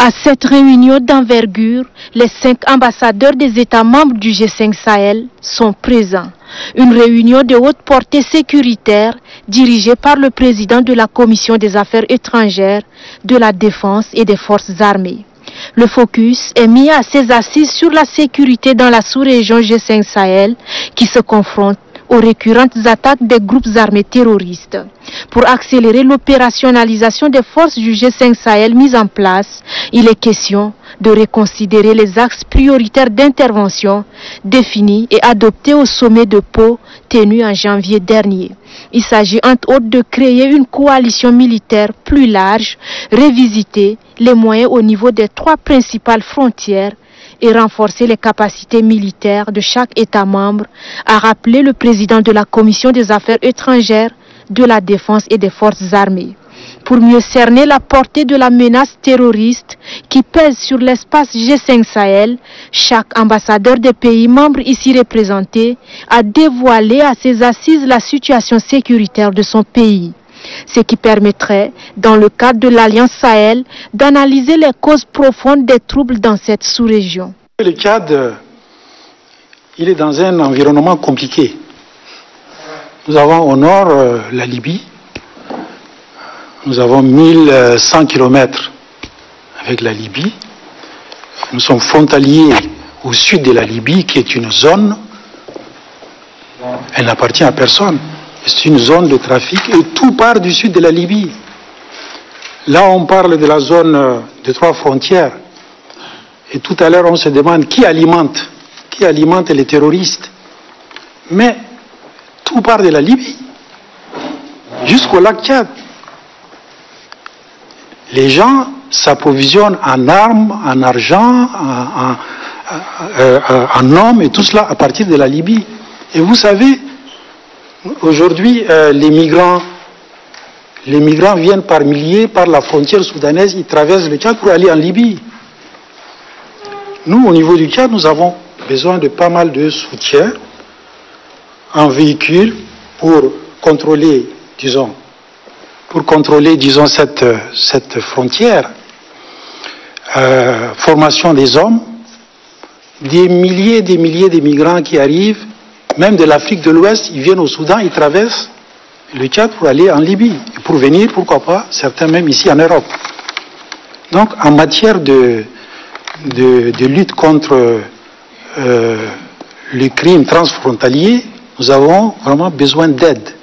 À cette réunion d'envergure, les 5 ambassadeurs des États membres du G5 Sahel sont présents. Une réunion de haute portée sécuritaire dirigée par le président de la Commission des Affaires étrangères, de la Défense et des Forces armées. Le focus est mis à ses assises sur la sécurité dans la sous-région G5 Sahel qui se confronte aux récurrentes attaques des groupes armés terroristes. Pour accélérer l'opérationnalisation des forces du G5 Sahel mises en place, il est question de reconsidérer les axes prioritaires d'intervention définis et adoptés au sommet de Pau tenu en janvier dernier. Il s'agit entre autres de créer une coalition militaire plus large, revisiter les moyens au niveau des 3 principales frontières et renforcer les capacités militaires de chaque État membre, a rappelé le président de la Commission des Affaires étrangères, de la Défense et des Forces armées. Pour mieux cerner la portée de la menace terroriste qui pèse sur l'espace G5 Sahel, chaque ambassadeur des pays membres ici représentés a dévoilé à ses assises la situation sécuritaire de son pays. Ce qui permettrait, dans le cadre de l'Alliance Sahel, d'analyser les causes profondes des troubles dans cette sous-région. Le Tchad, il est dans un environnement compliqué. Nous avons au nord la Libye. Nous avons 1100 km avec la Libye. Nous sommes frontaliers au sud de la Libye, qui est une zone. Elle n'appartient à personne. C'est une zone de trafic et tout part du sud de la Libye. Là, on parle de la zone de 3 frontières. Et tout à l'heure, on se demande qui alimente les terroristes. Mais tout part de la Libye jusqu'au lac Tchad. Les gens s'approvisionnent en armes, en argent, en hommes et tout cela à partir de la Libye. Et vous savez, aujourd'hui, les migrants viennent par milliers par la frontière soudanaise, ils traversent le Tchad pour aller en Libye. Nous, au niveau du Tchad, nous avons besoin de pas mal de soutien en véhicule pour contrôler, disons, cette frontière. Formation des hommes, des milliers de migrants qui arrivent, même de l'Afrique de l'Ouest, ils viennent au Soudan, ils traversent le Tchad pour aller en Libye, et pour venir, pourquoi pas, certains même ici en Europe. Donc, en matière de lutte contre les crimes transfrontaliers, nous avons vraiment besoin d'aide.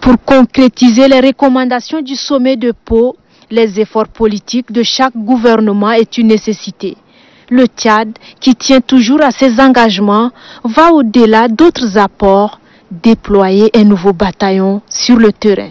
Pour concrétiser les recommandations du sommet de Pau, les efforts politiques de chaque gouvernement est une nécessité. Le Tchad, qui tient toujours à ses engagements, va au-delà d'autres apports, déployer un nouveau bataillon sur le terrain.